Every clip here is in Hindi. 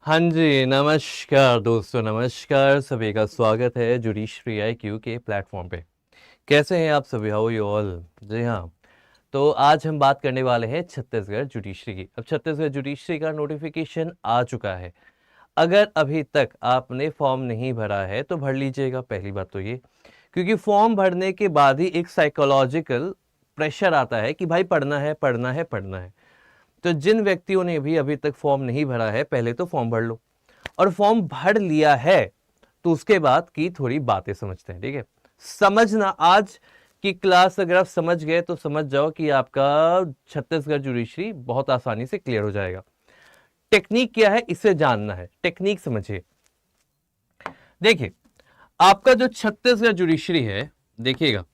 हाँ जी, नमस्कार दोस्तों, नमस्कार। सभी का स्वागत है जुडिशरी IQ के प्लेटफॉर्म पे। कैसे हैं आप सभी? How you all? जी हाँ, तो आज हम बात करने वाले हैं छत्तीसगढ़ जुडिशरी की। अब छत्तीसगढ़ जुडिशरी का नोटिफिकेशन आ चुका है। अगर अभी तक आपने फॉर्म नहीं भरा है तो भर लीजिएगा, पहली बात तो ये। क्योंकि फॉर्म भरने के बाद ही एक साइकोलॉजिकल प्रेशर आता है कि भाई पढ़ना है, पढ़ना है, पढ़ना है। तो जिन व्यक्तियों ने भी अभी तक फॉर्म नहीं भरा है, पहले तो फॉर्म भर लो, और फॉर्म भर लिया है तो उसके बाद की थोड़ी बातें समझते हैं। ठीक है, समझना, आज की क्लास अगर आप समझ गए तो समझ जाओ कि आपका छत्तीसगढ़ जुडिशरी बहुत आसानी से क्लियर हो जाएगा। टेक्निक क्या है इसे जानना है, टेक्निक समझिए। देखिए, आपका जो छत्तीसगढ़ जुडिशरी है, देखिएगा,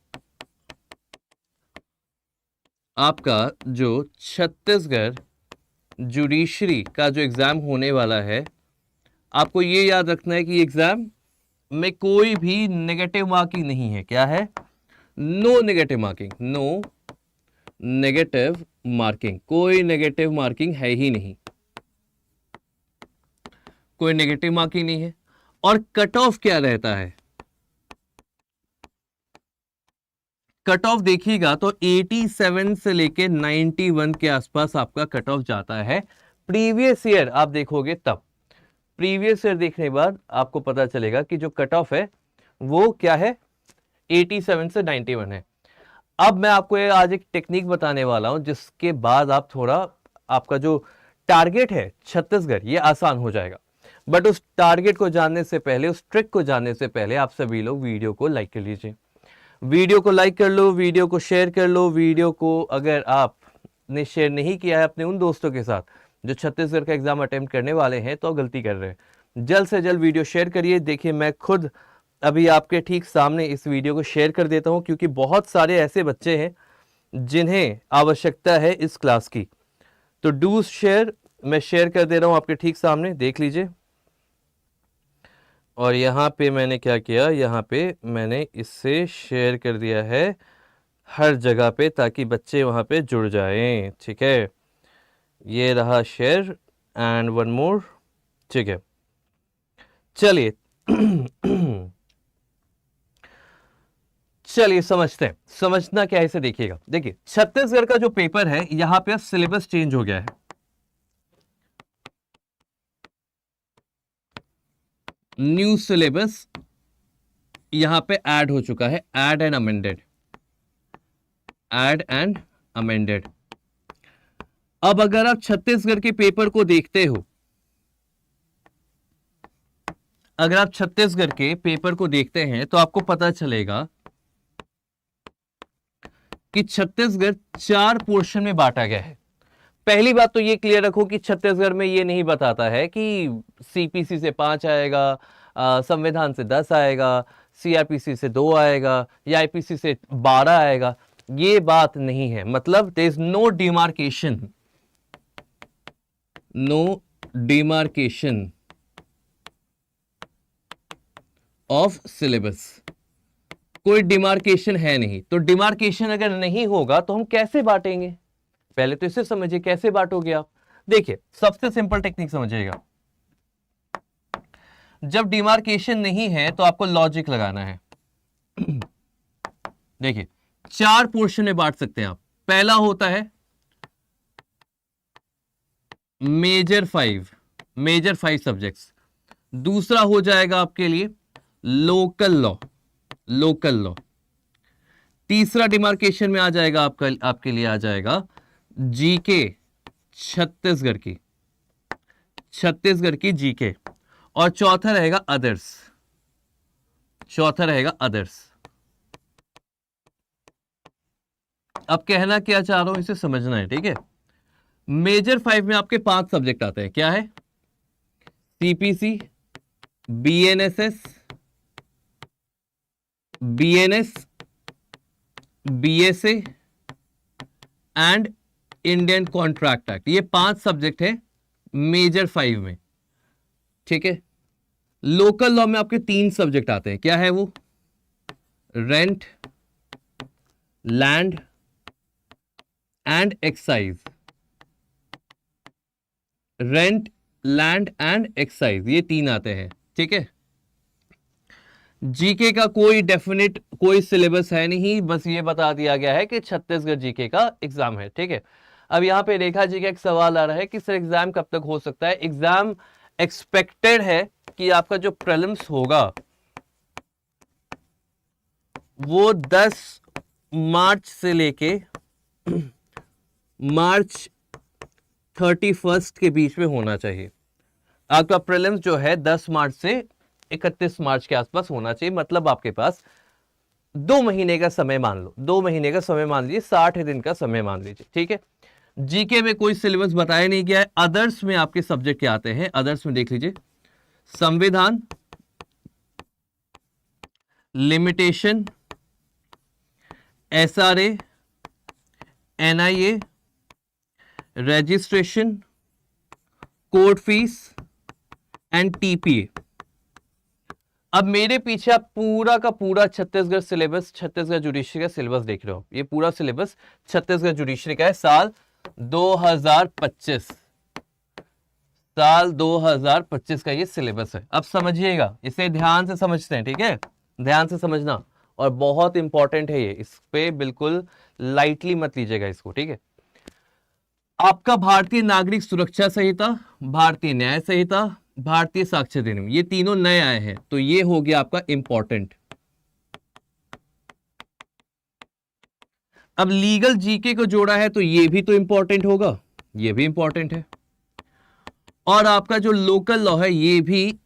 आपका जो छत्तीसगढ़ जुडिशरी का जो एग्जाम होने वाला है, आपको ये याद रखना है कि एग्जाम में कोई भी नेगेटिव मार्किंग नहीं है। क्या है? No negative marking, no negative marking, कोई नेगेटिव मार्किंग है ही नहीं, कोई नेगेटिव मार्किंग नहीं है। और कट ऑफ क्या रहता है? कट ऑफ देखिएगा तो 87 से लेके 91 के आसपास आपका कट ऑफ जाता है। प्रीवियस ईयर आप देखोगे तब, प्रीवियस ईयर देखने के बाद आपको पता चलेगा कि जो कट ऑफ है वो क्या है, 87 से 91 है। अब मैं आपको आज एक टेक्निक बताने वाला हूं जिसके बाद आप थोड़ा, आपका जो टारगेट है छत्तीसगढ़, ये आसान हो जाएगा। बट उस टारगेट को जानने से पहले, उस ट्रिक को जानने से पहले आप सभी लोग वीडियो को लाइक कर लीजिए। वीडियो को लाइक कर लो, वीडियो को शेयर कर लो। वीडियो को अगर आपने शेयर नहीं किया है अपने उन दोस्तों के साथ जो छत्तीसगढ़ का एग्जाम अटेम्प्ट करने वाले हैं, तो गलती कर रहे हैं। जल्द से जल्द वीडियो शेयर करिए। देखिए, मैं खुद अभी आपके ठीक सामने इस वीडियो को शेयर कर देता हूं, क्योंकि बहुत सारे ऐसे बच्चे हैं जिन्हें आवश्यकता है इस क्लास की। तो डू शेयर, मैं शेयर कर दे रहा हूं आपके ठीक सामने, देख लीजिए। और यहाँ पे मैंने क्या किया, यहाँ पे मैंने इससे शेयर कर दिया है हर जगह पे, ताकि बच्चे वहाँ पे जुड़ जाएं। ठीक है, ये रहा शेयर, एंड वन मोर। ठीक है, चलिए चलिए समझते हैं। समझना क्या है इसे देखिएगा। देखिए, छत्तीसगढ़ का जो पेपर है, यहां पे सिलेबस चेंज हो गया है। न्यू सिलेबस यहां पे ऐड हो चुका है, add and amended, add and amended. अब अगर आप छत्तीसगढ़ के पेपर को देखते हो, अगर आप छत्तीसगढ़ के पेपर को देखते हैं तो आपको पता चलेगा कि छत्तीसगढ़ 4 पोर्शन में बांटा गया है। पहली बात तो ये क्लियर रखो कि छत्तीसगढ़ में ये नहीं बताता है कि CPC से 5 आएगा, संविधान से 10 आएगा, CRPC से 2 आएगा, या IPC से 12 आएगा। ये बात नहीं है। मतलब there is no demarcation, no demarcation of syllabus. कोई डिमार्केशन है नहीं। तो डिमार्केशन अगर नहीं होगा तो हम कैसे बांटेंगे? पहले तो इसे समझिए, कैसे बांटोगे आप। देखिए, सबसे सिंपल टेक्निक समझिएगा। जब डिमार्केशन नहीं है तो आपको लॉजिक लगाना है। देखिए, 4 पोर्शन में बांट सकते हैं आप। पहला होता है मेजर 5 सब्जेक्ट्स। दूसरा हो जाएगा आपके लिए लोकल लॉ, लोकल लॉ। तीसरा डिमार्केशन में आ जाएगा आपके लिए आ जाएगा जीके, छत्तीसगढ़ की, छत्तीसगढ़ की जीके। और चौथा रहेगा अदर्स, चौथा रहेगा अदर्स। अब कहना क्या चाह रहा हूं इसे समझना है। ठीक है, मेजर 5 में आपके 5 सब्जेक्ट आते हैं। क्या है? CPC, BNSS, BNS, BSA and Indian contract act. ये 5 सब्जेक्ट है मेजर 5 में। ठीक है, लोकल लॉ में आपके 3 सब्जेक्ट आते हैं। क्या है वो? Rent, land and excise. Rent land and excise, ये 3 आते हैं। ठीक है, जीके का कोई डेफिनेट कोई सिलेबस है नहीं, बस ये बता दिया गया है कि छत्तीसगढ़ जीके का एग्जाम है। ठीक है, अब यहां पे रेखा जी का एक सवाल आ रहा है कि सर एग्जाम कब तक हो सकता है। एग्जाम एक्सपेक्टेड है कि आपका जो प्रीलिम्स होगा वो 10 मार्च से लेके मार्च 31 के बीच में होना चाहिए। आपका प्रीलिम्स जो है 10 मार्च से 31 मार्च के आसपास होना चाहिए, मतलब आपके पास 2 महीने का समय मान लो, 2 महीने का समय मान लीजिए, 60 दिन का समय मान लीजिए। ठीक है, जीके में कोई सिलेबस बताया नहीं गया है। अदर्स में आपके सब्जेक्ट क्या आते हैं, अदर्स में देख लीजिए, संविधान, limitation, SRA, NIA, registration, court fees and TPA. अब मेरे पीछे आप पूरा का पूरा छत्तीसगढ़ सिलेबस, छत्तीसगढ़ जुडिशरी का सिलेबस देख रहे हो। ये पूरा सिलेबस छत्तीसगढ़ जुडिशरी का है, साल 2025, साल 2025 का ये सिलेबस है। अब समझिएगा, इसे ध्यान से समझते हैं। ठीक है, ध्यान से समझना, और बहुत इंपॉर्टेंट है ये, इस पे बिल्कुल लाइटली मत लीजिएगा इसको। ठीक है, आपका भारतीय नागरिक सुरक्षा संहिता, भारतीय न्याय संहिता, भारतीय साक्ष्य अधिनियम, ये तीनों नए आए हैं, तो ये हो गया आपका इंपॉर्टेंट। अब लीगल जीके को जोड़ा है तो ये भी तो इंपॉर्टेंट होगा, ये भी इंपॉर्टेंट है, और आपका जो लोकल लॉ है ये भी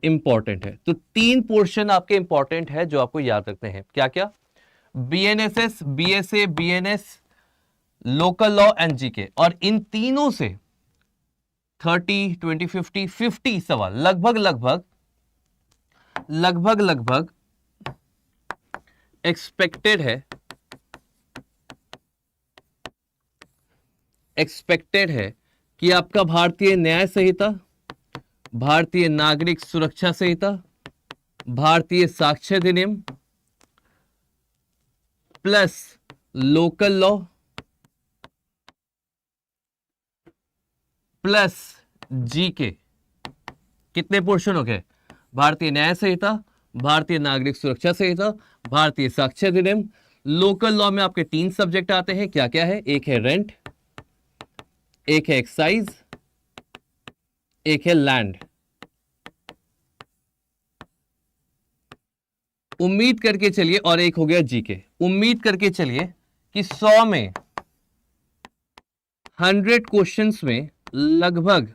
इंपॉर्टेंट है। तो 3 पोर्शन आपके इंपॉर्टेंट है जो आपको याद रखते हैं। क्या क्या? BNSS, BSA, BNS, local law and GK, और इन तीनों से 30, 20, 50 सवाल लगभग एक्सपेक्टेड है कि आपका भारतीय न्याय संहिता, भारतीय नागरिक सुरक्षा संहिता, भारतीय साक्ष्य अधिनियम plus local law plus GK, कितने पोर्शन हो गए? भारतीय न्याय संहिता, भारतीय नागरिक सुरक्षा संहिता, भारतीय साक्ष्य अधिनियम। लोकल लॉ में आपके 3 सब्जेक्ट आते हैं, क्या क्या है? एक है रेंट, एक है एक्साइज, एक है लैंड। उम्मीद करके चलिए, और एक हो गया जीके। उम्मीद करके चलिए कि 100 में 100 क्वेश्चंस में लगभग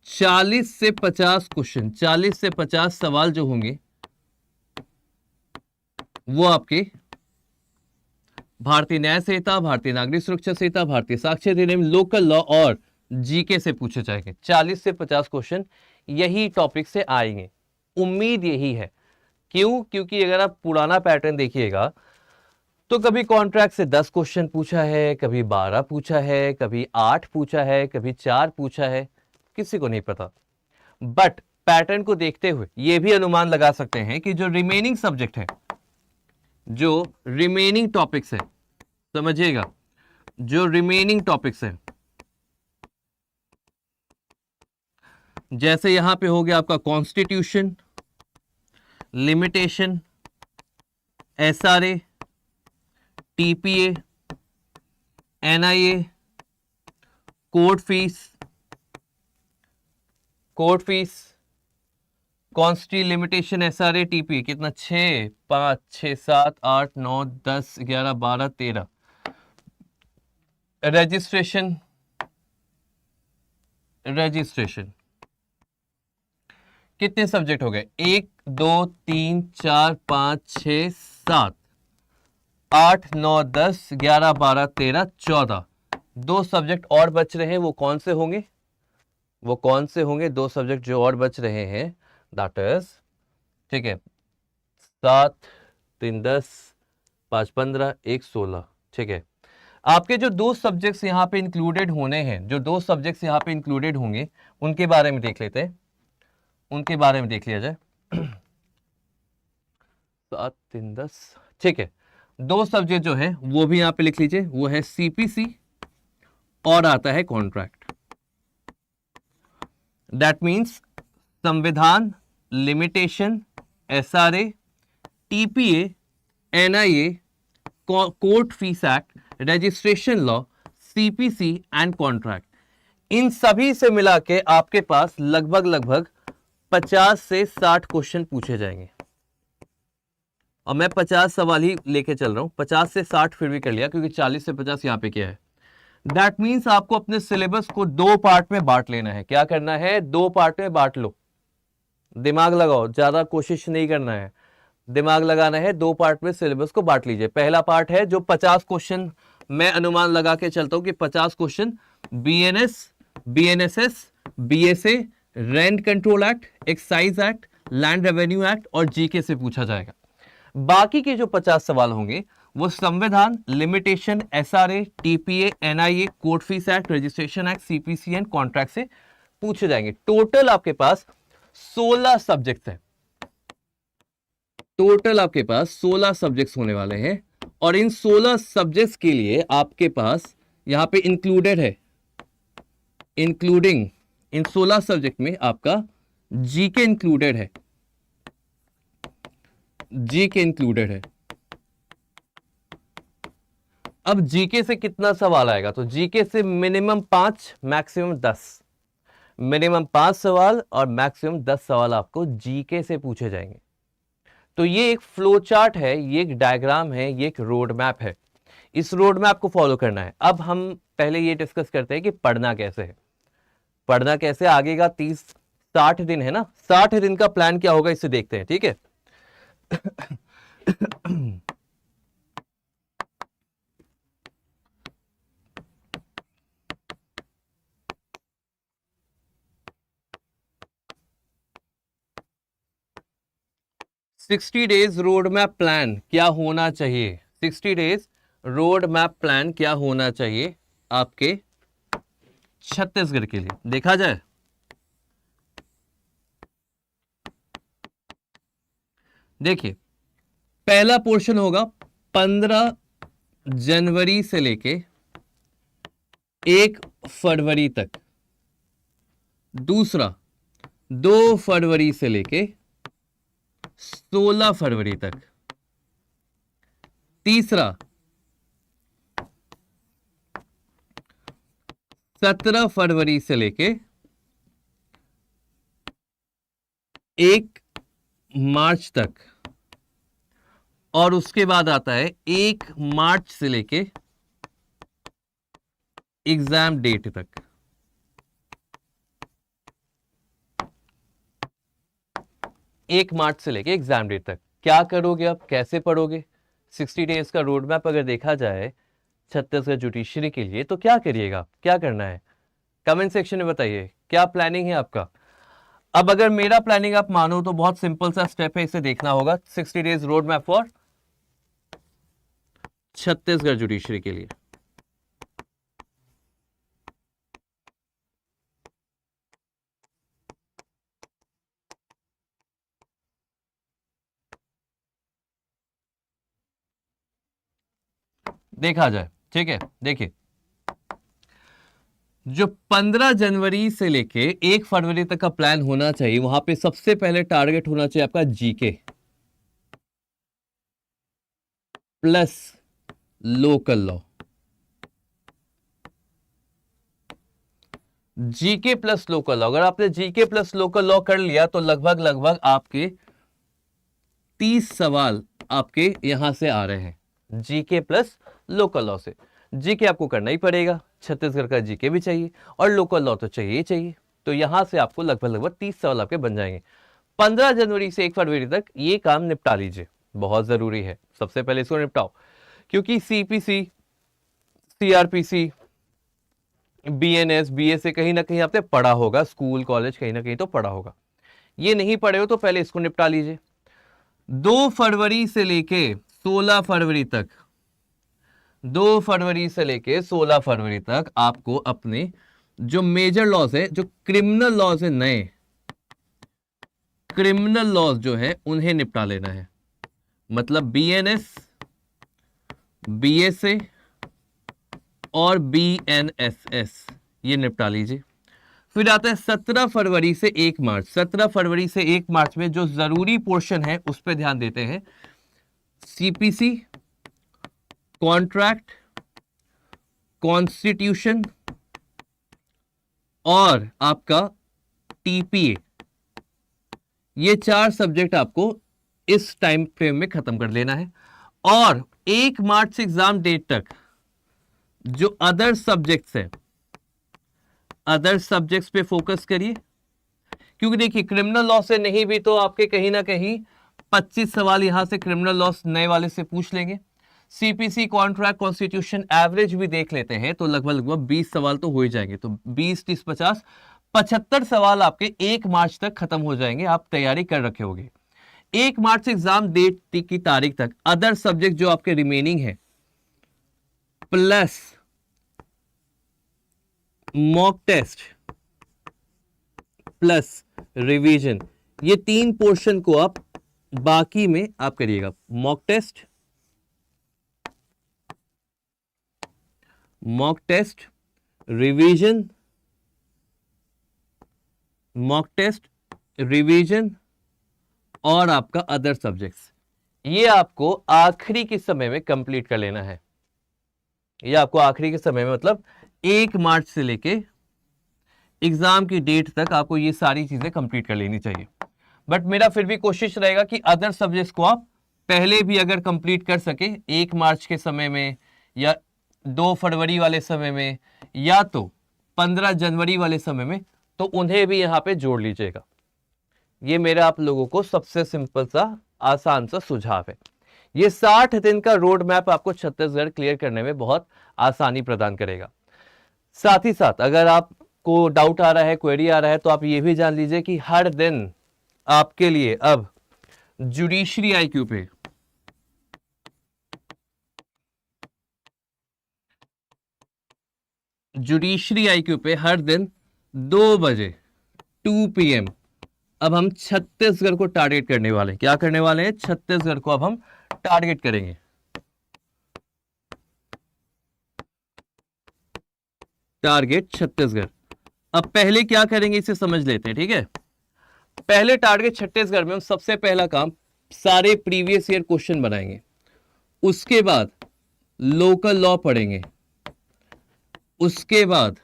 40 से 50 क्वेश्चन, 40 से 50 सवाल जो होंगे वो आपके भारतीय न्याय संहिता, भारतीय नागरिक सुरक्षा संहिता, भारतीय साक्ष्य अधिनियम, लोकल लॉ और जीके से पूछे जाएंगे। 40 से 50 क्वेश्चन यही टॉपिक से आएंगे, उम्मीद यही है। क्यों? क्योंकि अगर आप पुराना पैटर्न देखिएगा तो कभी कॉन्ट्रैक्ट से 10 क्वेश्चन पूछा है, कभी 12 पूछा है, कभी 8 पूछा है, कभी 4 पूछा है, किसी को नहीं पता। बट पैटर्न को देखते हुए यह भी अनुमान लगा सकते हैं कि जो रिमेनिंग सब्जेक्ट है, जो रिमेनिंग टॉपिक्स है, समझिएगा, जो रिमेनिंग टॉपिक्स है, जैसे यहां पे हो गया आपका constitution, limitation, SRA, TPA, NIA, court fee, consti, limitation, SRA, TPA, कितना? 6, 5, 6, 7, 8, 9, 10, 11, 12, 13। रजिस्ट्रेशन कितने सब्जेक्ट हो गए? 1, 2, 3, 4, 5, 6, 7, 8, 9, 10, 11, 12, 13, 14। 2 सब्जेक्ट और बच रहे हैं, वो कौन से होंगे? 2 सब्जेक्ट जो और बच रहे हैं, दैट इज, ठीक है, 7, 3, 10, 5, 15, 1, 16। ठीक है, आपके जो 2 सब्जेक्ट्स यहाँ पे इंक्लूडेड होने हैं, जो 2 सब्जेक्ट्स यहाँ पे इंक्लूडेड होंगे, उनके बारे में देख लेते हैं, उनके बारे में देख लिया जाए। 7, 3, 10। ठीक है, 2 सब्जेक्ट जो है वो भी यहाँ पे लिख लीजिए, वो है सीपीसी और आता है कॉन्ट्रैक्ट। दैट मीन्स संविधान, limitation, SRA, TPA, NIA, court fee act, registration law, CPC and contract, इन सभी से मिला के आपके पास लगभग 50 से 60 क्वेश्चन पूछे जाएंगे। और मैं 50 सवाल ही लेके चल रहा हूं, 50 से 60 फिर भी कर लिया क्योंकि 40 से 50 यहां पे क्या है। दैट मीन्स आपको अपने सिलेबस को 2 पार्ट में बांट लेना है। क्या करना है? 2 पार्ट में बांट लो। दिमाग लगाओ, ज्यादा कोशिश नहीं करना है, दिमाग लगाना है। 2 पार्ट में सिलेबस को बांट लीजिए। पहला पार्ट है जो 50 क्वेश्चन, मैं अनुमान लगा के चलता हूं कि 50 question BNS, BNSS, BSA, rent control act, excise act, land revenue act और जीके से पूछा जाएगा। बाकी के जो 50 सवाल होंगे वो संविधान, limitation, SRA, TPA, NIA, court fee act, registration act, CPC and contract से पूछे जाएंगे। टोटल आपके पास 16 सब्जेक्ट्स हैं। टोटल आपके पास 16 सब्जेक्ट्स होने वाले हैं और इन 16 सब्जेक्ट्स के लिए आपके पास यहां पे इंक्लूडेड है, इंक्लूडिंग इन 16 सब्जेक्ट में आपका जीके इंक्लूडेड है, जीके इंक्लूडेड है। अब जीके से कितना सवाल आएगा? तो जीके से मिनिमम 5, मैक्सिमम 10, मिनिमम 5 सवाल और मैक्सिमम 10 सवाल आपको जीके से पूछे जाएंगे। तो ये एक फ्लो चार्ट है, ये एक डायग्राम है, ये एक रोड मैप है। इस रोड मैप को फॉलो करना है। अब हम पहले ये डिस्कस करते हैं कि पढ़ना कैसे है। पढ़ना कैसे आगे का 30-60 दिन है ना, 60 दिन का प्लान क्या होगा इसे देखते हैं, ठीक है। 60 डेज रोड मैप प्लान क्या होना चाहिए? 60 डेज रोड मैप प्लान क्या होना चाहिए आपके छत्तीसगढ़ के लिए? देखा जाए, देखिए पहला पोर्शन होगा 15 जनवरी से लेके 1 फरवरी तक, दूसरा 2 फरवरी से लेके 16 फरवरी तक, तीसरा 17 फरवरी से लेके 1 मार्च तक, और उसके बाद आता है 1 मार्च से लेके एग्जाम डेट तक। एक मार्च से लेके एग्जाम डेट तक क्या करोगे? आप कैसे पढ़ोगे? 60 डेज का रोड मैप अगर देखा जाए छत्तीसगढ़ जुडिशरी के लिए तो क्या करिएगा, क्या करना है? कमेंट सेक्शन में बताइए क्या प्लानिंग है आपका। अब अगर मेरा प्लानिंग आप मानो तो बहुत सिंपल सा स्टेप है, इसे देखना होगा। 60 days road map for Chhattisgarh judiciary के लिए। देखा जाए, ठीक है। देखिए जो 15 जनवरी से लेके 1 फरवरी तक का प्लान होना चाहिए, वहां पे सबसे पहले टारगेट होना चाहिए आपका GK plus local law. GK plus local law, अगर आपने जीके प्लस लोकल लॉ कर लिया तो लगभग आपके 30 सवाल आपके यहां से आ रहे हैं जीके प्लस लोकल लॉ से। जीके आपको करना ही पड़ेगा, छत्तीसगढ़ का जीके भी चाहिए और लोकल लॉ तो चाहिए ही चाहिए। तो यहां से आपको लगभग 30 सवाल आपके बन जाएंगे। 15 जनवरी से 1 फरवरी तक ये काम निपटा लीजिए, बहुत जरूरी है। सबसे पहले इसको निपटाओ, क्योंकि सीपीसी, सीआरपीसी, बीएनएस, बीएसए कहीं ना कहीं आपने पढ़ा होगा, स्कूल कॉलेज कहीं ना कहीं तो पढ़ा होगा। ये नहीं पढ़े हो तो पहले इसको निपटा लीजिए। 2 फरवरी से लेके 16 फरवरी तक, 2 फरवरी से लेके 16 फरवरी तक आपको अपने जो मेजर लॉज है, जो क्रिमिनल लॉज है, नए क्रिमिनल लॉज जो है उन्हें निपटा लेना है। मतलब बीएनएस, बीएसए और BNSS, ये निपटा लीजिए। फिर आता है 17 फरवरी से 1 मार्च। 17 फरवरी से 1 मार्च में जो जरूरी पोर्शन है उस पर ध्यान देते हैं। CPC, कॉन्ट्रैक्ट, कॉन्स्टिट्यूशन और आपका TPA, ये 4 सब्जेक्ट आपको इस टाइम फ्रेम में खत्म कर लेना है। और 1 मार्च से एग्जाम डेट तक जो अदर सब्जेक्ट्स है, अदर सब्जेक्ट्स पे फोकस करिए, क्योंकि देखिए क्रिमिनल लॉ से नहीं भी तो आपके कहीं ना कहीं 25 सवाल यहां से क्रिमिनल लॉ नए वाले से पूछ लेंगे। CPC, कॉन्ट्रैक्ट, कॉन्स्टिट्यूशन एवरेज भी देख लेते हैं तो लगभग 20 सवाल तो हो ही जाएंगे। तो 20, 30, 50, 75 सवाल आपके 1 मार्च तक खत्म हो जाएंगे। आप तैयारी कर रखे होंगे। 1 मार्च एग्जाम डेट की तारीख तक अदर सब्जेक्ट जो आपके रिमेनिंग है plus mock test plus revision, ये 3 पोर्शन को आप बाकी में आप करिएगा। Mock test, revision, mock test, revision और आपका अदर सब्जेक्ट्स, ये आपको आखिरी के समय में कंप्लीट कर लेना है। ये आपको आखिरी के समय में मतलब 1 मार्च से लेके एग्जाम की डेट तक आपको ये सारी चीजें कंप्लीट कर लेनी चाहिए। बट मेरा फिर भी कोशिश रहेगा कि अदर सब्जेक्ट्स को आप पहले भी अगर कंप्लीट कर सके 1 मार्च के समय में या 2 फरवरी वाले समय में या तो 15 जनवरी वाले समय में, तो उन्हें भी यहां पे जोड़ लीजिएगा। ये मेरा आप लोगों को सबसे सिंपल सा आसान सा सुझाव है। ये 60 दिन का रोड मैप आपको छत्तीसगढ़ क्लियर करने में बहुत आसानी प्रदान करेगा। साथ ही साथ अगर आपको डाउट आ रहा है, क्वेरी आ रहा है, तो आप ये भी जान लीजिए कि हर दिन आपके लिए अब जुडिशरी IQ पे हर दिन 2 बजे 2 PM अब हम छत्तीसगढ़ को टारगेट करने वाले हैं। क्या करने वाले हैं? छत्तीसगढ़ को अब हम टारगेट करेंगे। टारगेट छत्तीसगढ़। अब पहले क्या करेंगे इसे समझ लेते हैं, ठीक है। पहले टारगेट छत्तीसगढ़ में हम सबसे पहला काम सारे प्रीवियस ईयर क्वेश्चन बनाएंगे। उसके बाद लोकल लॉ पढ़ेंगे। उसके बाद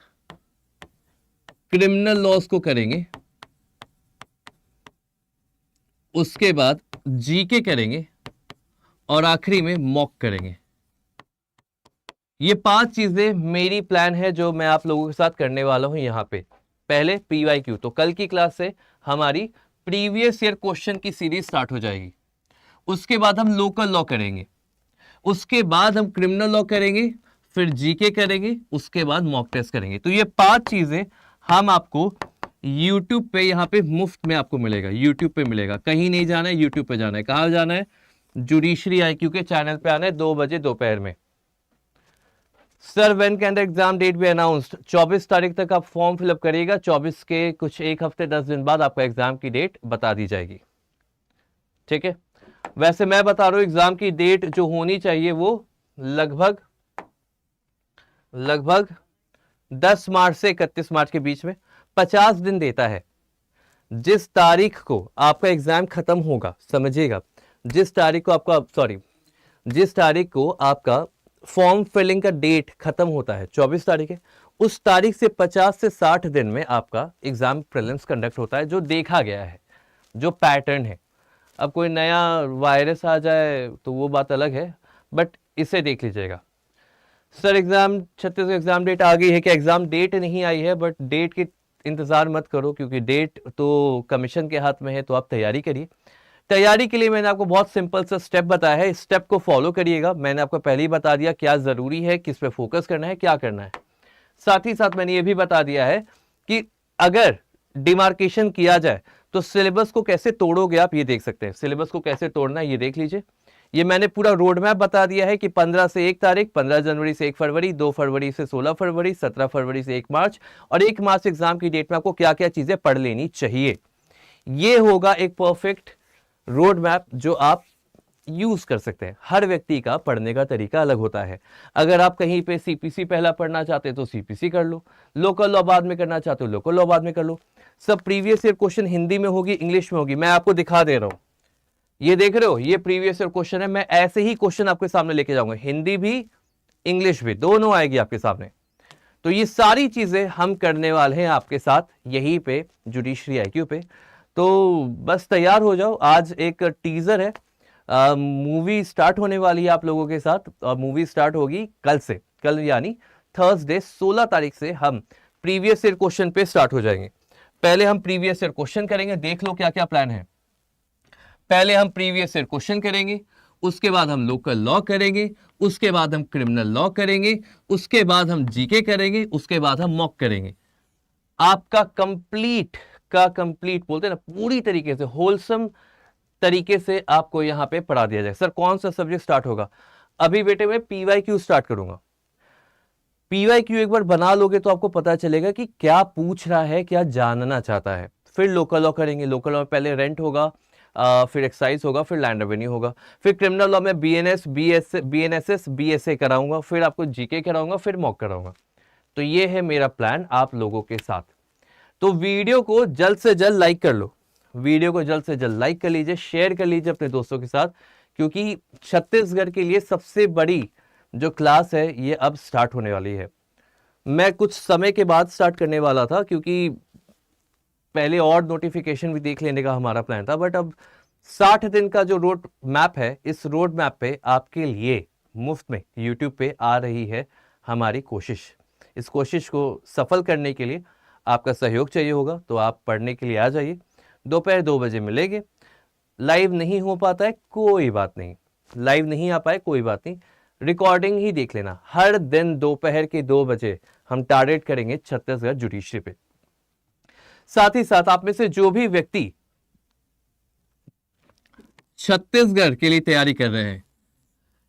क्रिमिनल लॉज को करेंगे। उसके बाद जीके करेंगे और आखिरी में मॉक करेंगे। ये 5 चीजें मेरी प्लान है जो मैं आप लोगों के साथ करने वाला हूं यहां पे। पहले PYQ, तो कल की क्लास से हमारी प्रीवियस ईयर क्वेश्चन की सीरीज स्टार्ट हो जाएगी। उसके बाद हम लोकल लॉ करेंगे। उसके बाद हम क्रिमिनल लॉ करेंगे, फिर जीके करेंगे, उसके बाद मॉक टेस्ट करेंगे। तो ये 5 चीजें हम आपको YouTube पे यहाँ पे मुफ्त में आपको मिलेगा। YouTube पे मिलेगा, कहीं नहीं जाना है, YouTube पे जाना है। कहाँ जाना है? जुडिशरी IQ के चैनल पे आना है 2 बजे दोपहर में। Sir when can the exam date be announced? 24 तारीख तक आप फॉर्म फिलअप करिएगा। 24 के कुछ 1 हफ्ते 10 दिन बाद आपका एग्जाम की डेट बता दी जाएगी, ठीक है। वैसे मैं बता रहा हूं एग्जाम की डेट जो होनी चाहिए वो लगभग 10 मार्च से 31 मार्च के बीच में 50 दिन देता है। जिस तारीख को आपका एग्जाम खत्म होगा, समझिएगा, जिस तारीख को आपका फॉर्म फिलिंग का डेट खत्म होता है 24 तारीख है, उस तारीख से 50 से 60 दिन में आपका एग्जाम प्रीलिम्स कंडक्ट होता है, जो देखा गया है, जो पैटर्न है। अब कोई नया वायरस आ जाए तो वो बात अलग है, बट इसे देख लीजिएगा। Sir exam Chhattisgarh exam date आ गई है क्या? एग्जाम डेट नहीं आई है, बट डेट की इंतजार मत करो, क्योंकि डेट तो कमीशन के हाथ में है। तो आप तैयारी करिए। तैयारी के लिए मैंने आपको बहुत सिंपल सा स्टेप बताया है, इस स्टेप को फॉलो करिएगा। मैंने आपको पहले ही बता दिया क्या जरूरी है, किस पे फोकस करना है, क्या करना है। साथ ही साथ मैंने ये भी बता दिया है कि अगर डिमार्केशन किया जाए तो सिलेबस को कैसे तोड़ोगे आप, ये देख सकते हैं। सिलेबस को कैसे तोड़ना है ये देख लीजिए। ये मैंने पूरा रोड मैप बता दिया है कि 15 से 1 तारीख, 15 जनवरी से 1 फरवरी, 2 फरवरी से 16 फरवरी, 17 फरवरी से 1 मार्च और 1 मार्च एग्जाम की डेट में आपको क्या क्या चीजें पढ़ लेनी चाहिए। ये होगा एक परफेक्ट रोड मैप जो आप यूज कर सकते हैं। हर व्यक्ति का पढ़ने का तरीका अलग होता है। अगर आप कहीं पे सीपीसी पहला पढ़ना चाहते हो तो सीपीसी कर लो, लोकल लॉ बाद में करना चाहते हो लोकल लॉ बाद में कर लो। सब प्रीवियस ईयर क्वेश्चन हिंदी में होगी, इंग्लिश में होगी। मैं आपको दिखा दे रहा हूं, ये देख रहे हो, ये प्रीवियस ईयर क्वेश्चन है। मैं ऐसे ही क्वेश्चन आपके सामने लेके जाऊंगा, हिंदी भी इंग्लिश भी, दोनों आएगी आपके सामने। तो ये सारी चीजें हम करने वाले हैं आपके साथ यहीं पे जुडिशरी IQ पे। तो बस तैयार हो जाओ, आज एक टीजर है, मूवी स्टार्ट होने वाली है आप लोगों के साथ, और मूवी स्टार्ट होगी कल से, कल यानी थर्सडे 16 तारीख से हम प्रीवियस ईयर क्वेश्चन पे स्टार्ट हो जाएंगे। पहले हम प्रीवियस ईयर क्वेश्चन करेंगे, देख लो क्या क्या प्लान है। पहले हम प्रीवियस ईयर क्वेश्चन करेंगे, उसके बाद हम लोकल लॉ करेंगे, उसके बाद हम क्रिमिनल लॉ करेंगे, उसके बाद हम जीके करेंगे, उसके बाद हम मॉक करेंगे। आपका कंप्लीट बोलते हैं ना, पूरी तरीके से होलसम तरीके से आपको यहां पे पढ़ा दिया जाए। सर कौन सा सब्जेक्ट स्टार्ट होगा? अभी बेटे मैं PYQ स्टार्ट करूंगा। PYQ एक बार बना लोगे तो आपको पता चलेगा कि क्या पूछ रहा है, क्या जानना चाहता है। फिर लोकल लॉ करेंगे, लोकल लॉ में पहले रेंट होगा, फिर एक्साइज होगा, फिर लैंड रेवेन्यू होगा, फिर क्रिमिनल लॉ में BNSS BSA कराऊंगा, फिर आपको जीके कराऊंगा, फिर मॉक कराऊंगा। तो ये है मेरा प्लान आप लोगों के साथ। तो वीडियो को जल्द से जल्द लाइक कर लो, वीडियो को जल्द से जल्द लाइक कर लीजिए, शेयर कर लीजिए अपने दोस्तों के साथ, क्योंकि छत्तीसगढ़ के लिए सबसे बड़ी जो क्लास है ये अब स्टार्ट होने वाली है। मैं कुछ समय के बाद स्टार्ट करने वाला था, क्योंकि पहले और नोटिफिकेशन भी देख लेने का हमारा प्लान था, बट अब 60 दिन का जो रोड मैप है, इस रोड मैप पे आपके लिए मुफ्त में यूट्यूब पे आ रही है हमारी कोशिश। इस कोशिश को सफल करने के लिए आपका सहयोग चाहिए होगा, तो आप पढ़ने के लिए आ जाइए। दोपहर 2 बजे मिलेंगे। लाइव नहीं हो पाता है कोई बात नहीं, लाइव नहीं आ पाए कोई बात नहीं, रिकॉर्डिंग ही देख लेना। हर दिन दोपहर के 2 बजे हम टारगेट करेंगे छत्तीसगढ़ जुडिशरी पे। साथ ही साथ आप में से जो भी व्यक्ति छत्तीसगढ़ के लिए तैयारी कर रहे हैं,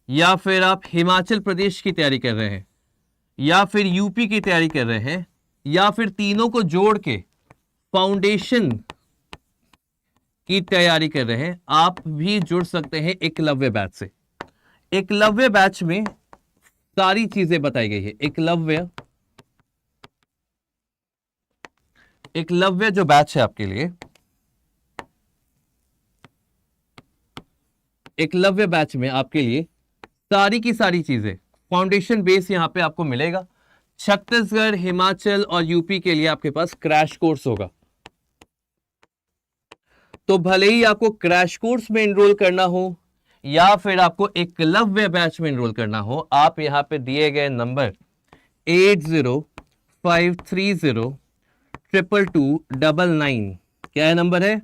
या फिर आप हिमाचल प्रदेश की तैयारी कर रहे हैं, या फिर यूपी की तैयारी कर रहे हैं, या फिर तीनों को जोड़ के फाउंडेशन की तैयारी कर रहे हैं, आप भी जुड़ सकते हैं एकलव्य बैच से। एकलव्य बैच में सारी चीजें बताई गई है। एकलव्य जो बैच है आपके लिए, एकलव्य बैच में आपके लिए सारी की सारी चीजें फाउंडेशन बेस यहां पे आपको मिलेगा। छत्तीसगढ़, हिमाचल और यूपी के लिए आपके पास क्रैश कोर्स होगा। तो भले ही आपको क्रैश कोर्स में एनरोल करना हो या फिर आपको एकलव्य बैच में एनरोल करना हो, आप यहां पे दिए गए नंबर 8053022299, क्या है नंबर है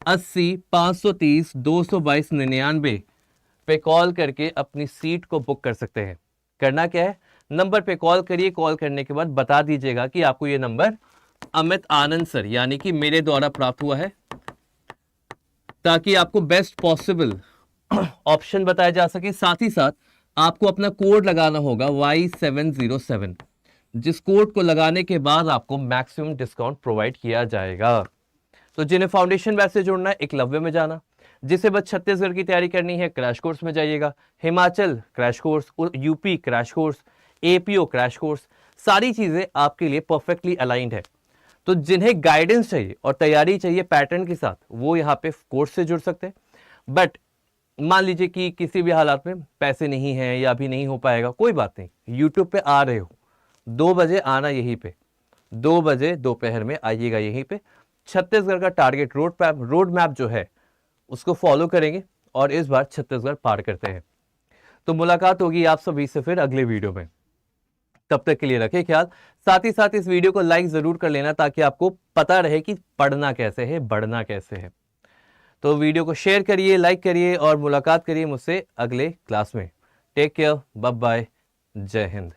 8053022299 पे कॉल करके अपनी सीट को बुक कर सकते हैं। करना क्या है, नंबर पे कॉल करिए, कॉल करने के बाद बता दीजिएगा कि आपको ये नंबर अमित आनंद सर यानी कि मेरे द्वारा प्राप्त हुआ है, ताकि आपको बेस्ट पॉसिबल ऑप्शन बताया जा सके। साथ ही साथ आपको अपना कोड लगाना होगा Y707, जिस कोड को लगाने के बाद आपको मैक्सिमम डिस्काउंट प्रोवाइड किया जाएगा। तो जिन्हें फाउंडेशन बैच से जुड़ना है, एकलव्य में जाना। जिसे बस छत्तीसगढ़ की तैयारी करनी है, क्रैश कोर्स में जाइएगा। Himachal crash course, UP crash course, APO crash course, सारी चीजें आपके लिए परफेक्टली अलाइंड है। तो जिन्हें गाइडेंस चाहिए और तैयारी चाहिए पैटर्न के साथ, वो यहाँ पे कोर्स से जुड़ सकते हैं। बट मान लीजिए कि किसी भी हालात में पैसे नहीं है या अभी नहीं हो पाएगा, कोई बात नहीं, यूट्यूब पे आ रहे हो, 2 बजे आना, यहीं पे 2 बजे दोपहर में आइएगा यहीं पे। छत्तीसगढ़ का टारगेट रोड मैप जो है उसको फॉलो करेंगे और इस बार छत्तीसगढ़ पार करते हैं। तो मुलाकात होगी आप सभी से फिर अगले वीडियो में। तब तक के लिए रखें ख्याल। साथ ही साथ इस वीडियो को लाइक जरूर कर लेना, ताकि आपको पता रहे कि पढ़ना कैसे है, बढ़ना कैसे है। तो वीडियो को शेयर करिए, लाइक करिए और मुलाकात करिए मुझसे अगले क्लास में। टेक केयर, बाय बाय, जय हिंद।